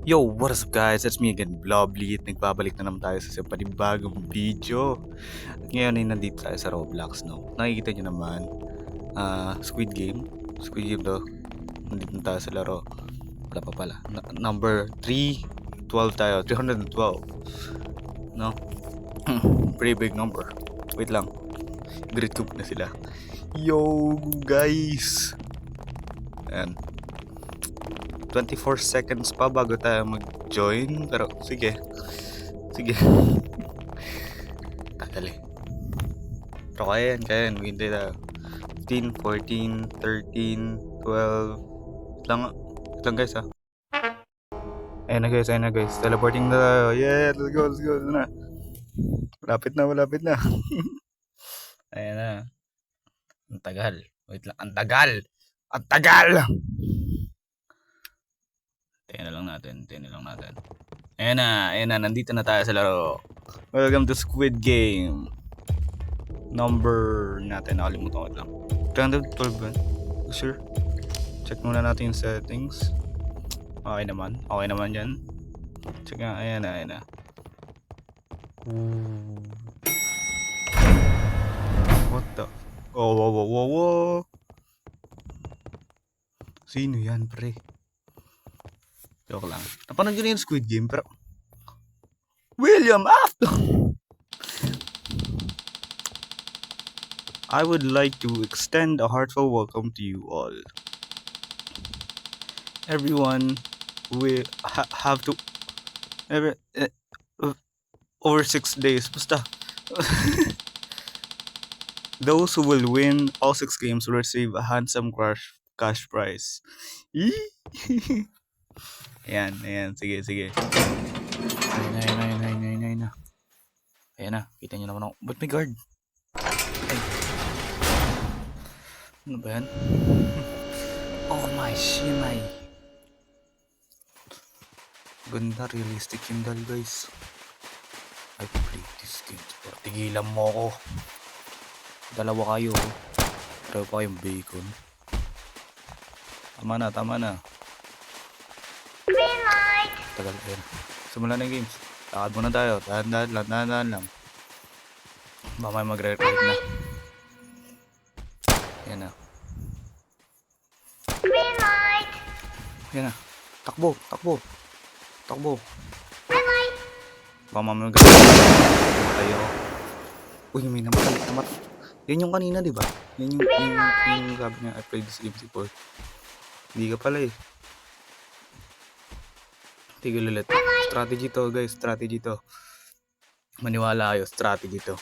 Yo, what is up guys? It's me again, Blobly, at nagbabalik na naman tayo sa isang panibagong video. At ngayon ay nandito tayo sa Roblox, no? Nakikita nyo naman, Squid Game. Squid Game to. Nandito na tayo sa laro. Wala pa pala. Number 312 tayo, 312. No? Pretty big number. Wait lang. Great cook na sila. Yo, guys! Ayan. 24 seconds pa bago tayo mag-join. Pero sige. Sige. Tagal eh. Pero kaya yan. Maghintay tayo. 15, 14, 13, 12. Wait lang guys ha. Ayun na guys. Teleporting na tayo. Yeah, let's go. Ito na. Malapit na. Ayan na. Ang tagal. Wait lang. Ang tagal! Tayo na lang natin. Ayan na. Nandito na tayo sa laro. Welcome to Squid Game. Number natin. Nakalimutan ko lang. 312 ba? Sure. Check muna natin yung settings. Okay naman yan. Check nga. Ayan na. What the? Wow. Sino yan, pre? Joke lang. Napanood ko na yung Squid Game, pero William Afton! I would like to extend a heartfelt welcome to you all. Everyone will have to over 6 days. Basta. Those who will win all 6 games will receive a handsome cash prize. Ayan. Sige. Ayan na. Kita nyo naman ako. Ba't may guard? Ay. Ano ba yan? Oh my shimay. Ganda, realistic yung dal guys. I play this game. Pero tigilan mo ako. Dalawa kayo. Try pa kayong bacon. Tama na. Green light! Tagal ayan. Simula na yung games. Lakad muna tayo. Dahan lang. Mamaya magre-record na. Yan na. Green light! Yan na. Takbo. Green light! Baka mamaya namatay ako. Uy, may namatay. Yan yung kanina, di ba? Yan yung sabi niya, I played this game before. Hindi ka pala eh. Tigil ulit. Strategy to guys, Maniwala kayo, strategy to.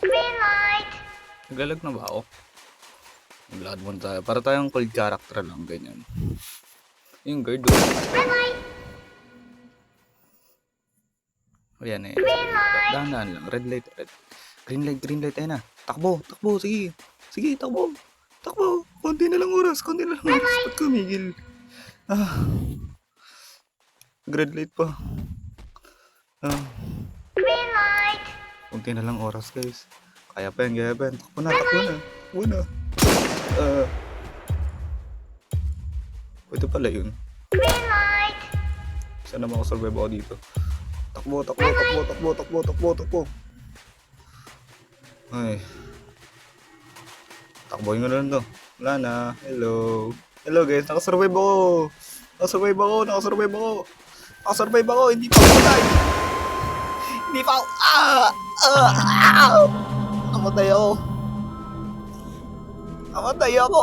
Green light! Naglalag na ba ako? Maglakad muna tayo. Para tayong cold character lang, ganyan. Yung guard doon. Green light! Ayan eh. Green light! Dahan-dahan lang. Red light. Green light. Ayun na. Takbo. Sige, takbo. Konti na lang oras. Ba't kumigil? Red light pa. Green light! Konti na lang oras guys. Kaya pa yan. Takbo na. Ito pala yun. Green light! Sana makasurvive ako dito. Takbo. Ay. Takbohin ko na lang to. Wala na. Hello guys. Nakasurvive ako. Hindi pa ako patay. Namatay ako.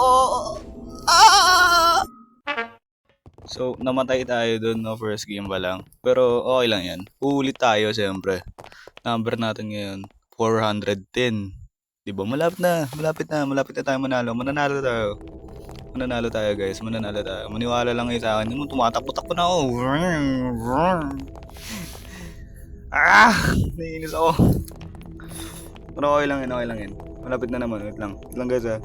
So, namatay tayo dun, no? First game pa lang. Pero, okay lang yan. Uulit tayo, siyempre. Number natin ngayon, 410. Diba? Malapit na tayo manalo. Mananalo tayo, guys. Maniwala lang kayo sa akin. Tumatakbo na ako. Naiinis ako. Pero okay lang yan. Malapit na naman. Wait lang guys, ha.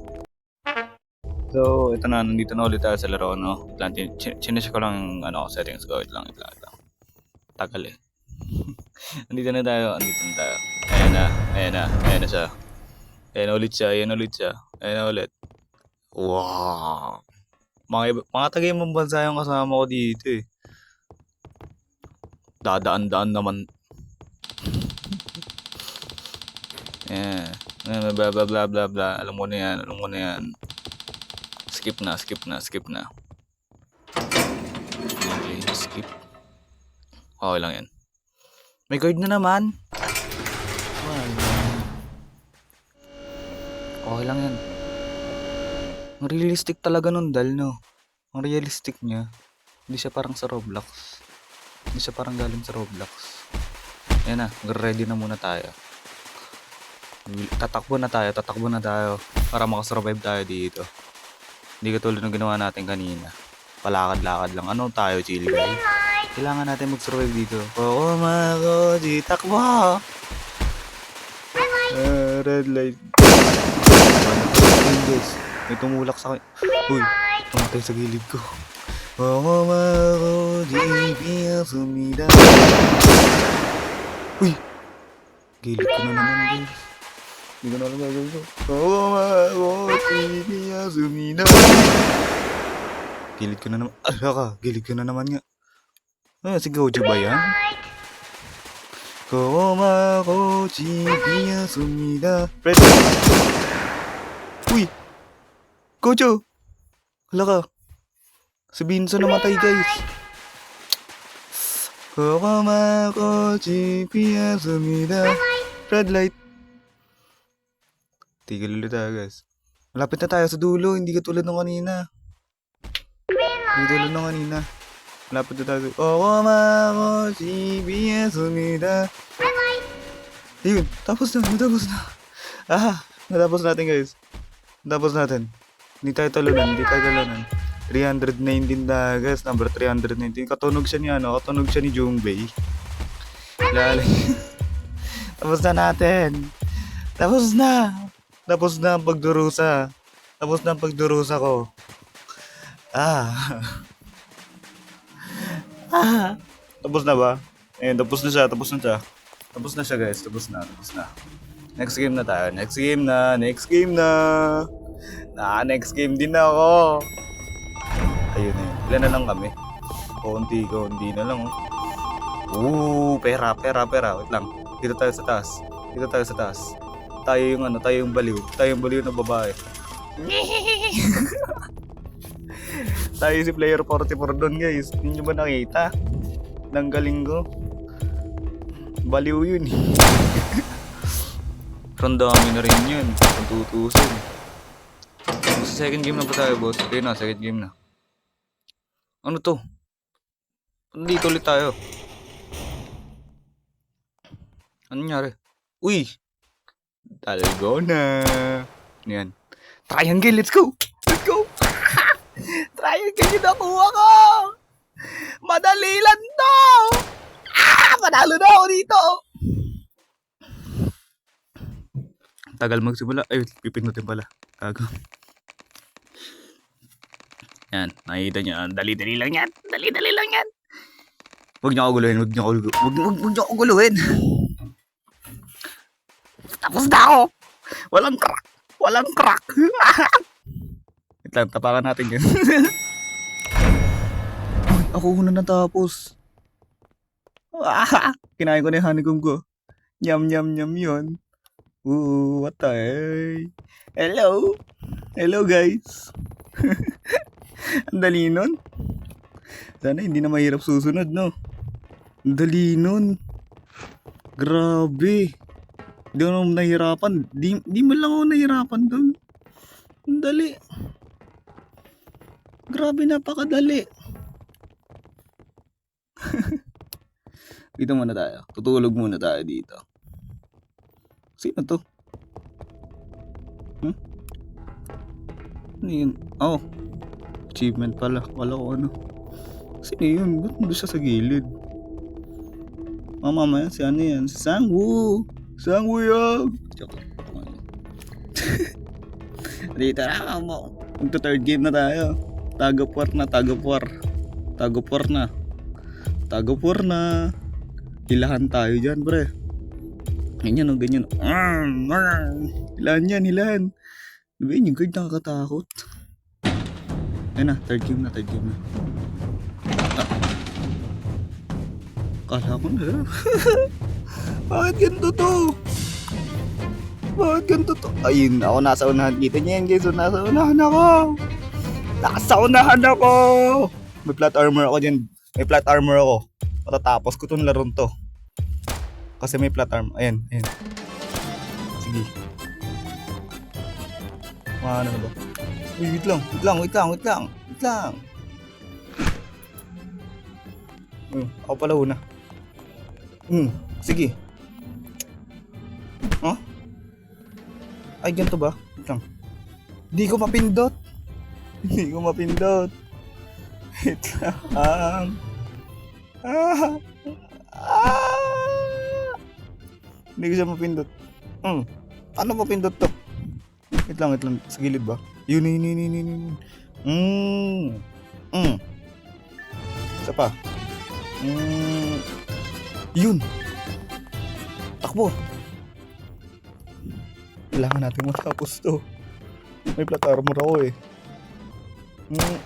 So, ito na, nandito na ulit tayo sa laro, no? Chinecheck ko lang yung settings ko. Wait lang. Tagal eh. Nandito na tayo. Ayan na siya. Ayan ulit siya. Ayan na ulit. Wow. Mga taga-ibang bansa yung kasama ko dito eh. Dadaan-daan naman. Yeah. Blah blah blah blah blah. Alam mo na yan, alam mo na yan. Skip na. Okay, skip. Okay lang yan. May guard na naman. Okay lang yan. Ang realistic talaga nun, Dal, no? Ang realistic niya. Hindi siya parang sa Roblox. Hindi siya parang galing sa Roblox. Ayan na, ready na muna tayo. Tatakbo na tayo. Para makasurvive tayo dito. Hindi katulad ng ginawa natin kanina. Palakad-lakad lang. Ano tayo, chill guy? Kailangan natin mag-survive dito. Oo, Makoji, takbo! Red light. Guys, may tumulak sa akin. Uy, tumatay sa gilid ko. Oo, Makoji, piya sumida. Uy! Gilid ko na naman, guys. Hindi ko na alam gagawin ko. Oo, Makoji, piya sumida. Gilid ko na naman. Gilid ko na naman nga. Si Gojo ba yan? Komakochi piya sumida. Fred. Uy! Gojo! Hala ka. Si Binso namatay, guys. Komakochi piya sumida. Red light. Tigil ulit tayo, guys. Malapit na tayo sa dulo. Hindi katulad ng kanina. Malapit na tayo. Komakochi piya sumida. Ayun, natapos na. Natapos natin, guys. Hindi tayo talunan. 319 na, guys. Number 319. Katunog siya ni Jungbei. Lalay. Tapos na natin. Tapos na ang pagdurusa. Ko. Tapos na ba? Ayun, tapos na siya, guys. Tapos na. Next game na tayo. Next game na. Next game din ako. Ayun. Ilan na lang kami? Konti na lang, oh. Pera. Wait lang. Dito tayo sa taas. Tayo yung baliw. Tayo yung baliw na babae. Tayo si player 44 doon, guys. Hindi nyo ba nakita? Nang galing ko. Baliw yun. Randami na rin yun. Kung tutusin. Sa second game na ba tayo, boss? Okay na, second game na. Ano to? Dito ulit tayo. Ano nangyari? Uy! Dalgona. Yan. Triangle, let's go! Triangle yung nakuha ko! Madali lang to! Panalo na ako dito! Tagal magsimula. Ay, pipinutin pala. Kago. Yan, nakikita nyo. Dali-dali lang yan. Huwag niyo ako guluhin. Tapos na ako. Walang crack. Wait lang, tapakan natin yan. Ako una natapos. Kinain ko na yung honeycomb ko. Yum yun. What the hell? Hello guys. Ang dali nun. Sana hindi na mahirap susunod, no? Ang dali nun. Grabe. Hindi ako nahihirapan. Di man lang ako nahihirapan dun. Ang dali. Grabe, napakadali. Dito muna tayo. Tutulog muna tayo dito. Sino to? Ano yun? Oh. Achievement pala. Wala ko ano. Sino yun? Ba't nandun siya sa gilid? Mamaya, si ano yan? Si Sangwoo! Sangwoo yan! Dito na mo. Magta-third game na tayo. Tagapwar na. Hilahan tayo dyan, pre. Ganyan. Hilahan yan. Diba yun yung guard nakakatakot? Ayun na, third game na. Kala ko na. Bakit ganito to? Ayun, ako nasa unahan. Kita niyo yan guys, so nasa unahan ako. May plot armor ako dyan. Matatapos ko tong laron to. Kasi may plot armor. Ayan. Sige. Ano na ba? Uy, wait lang. Ako pala una. Sige. Huh? Ay, ganito ba? Wait lang. Hindi ko mapindot. Wait lang. Hindi ko siya mapindot. Paano mapindot to? Wait lang. Sa gilid ba? Yun. Isa pa. Yun. Takbo. Kailangan natin matapos to. May plot armor ako eh.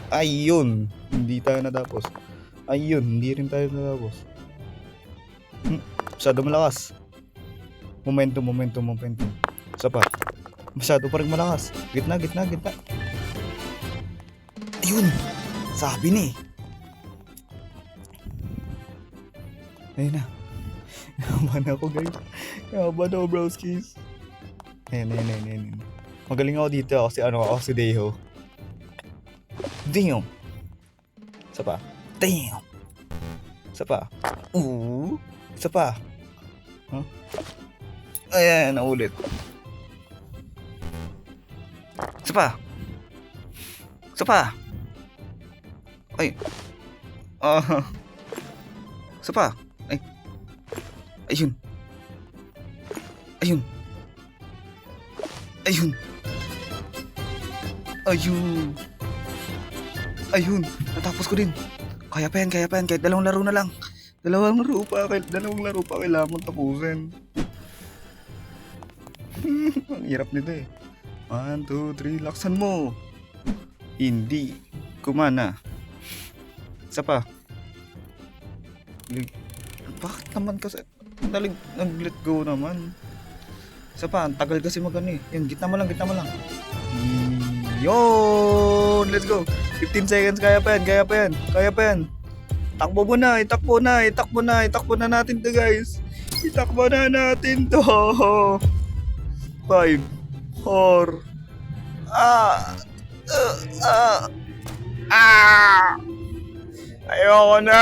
Ayun. Hindi tayo natapos. Hindi rin tayo natapos. Masyado malakas. Momentum. Isa pa. Masyado pa rin malakas. Gitna. Ayun. Sabi ni. Ayun na. Yaman ako guys. Yaman ako broskis. Ayan. Magaling ako dito kasi ako si Deho. Damn. Isa pa. Damn. Isa pa. Isa pa. Huh? Ayan, naulit. Isa pa. Ay. Isa pa. Ay. Ayun. Natapos ko din. Kaya pa yan. Kahit dalawang laro na lang. Dalawang laro pa kailangan mong tapusin. Ang hirap nito eh. 1, 2, 3, laksan mo. Hindi kumana. Isa pa. Bakit naman kasi nag-let go naman. Isa pa, ang tagal kasi magano eh. Yan, gitna mo lang. Yun! Let's go! 15 seconds, kaya pa yan. Itakbo na natin to guys. Itakbo na natin to. 5, 4, ayoko na.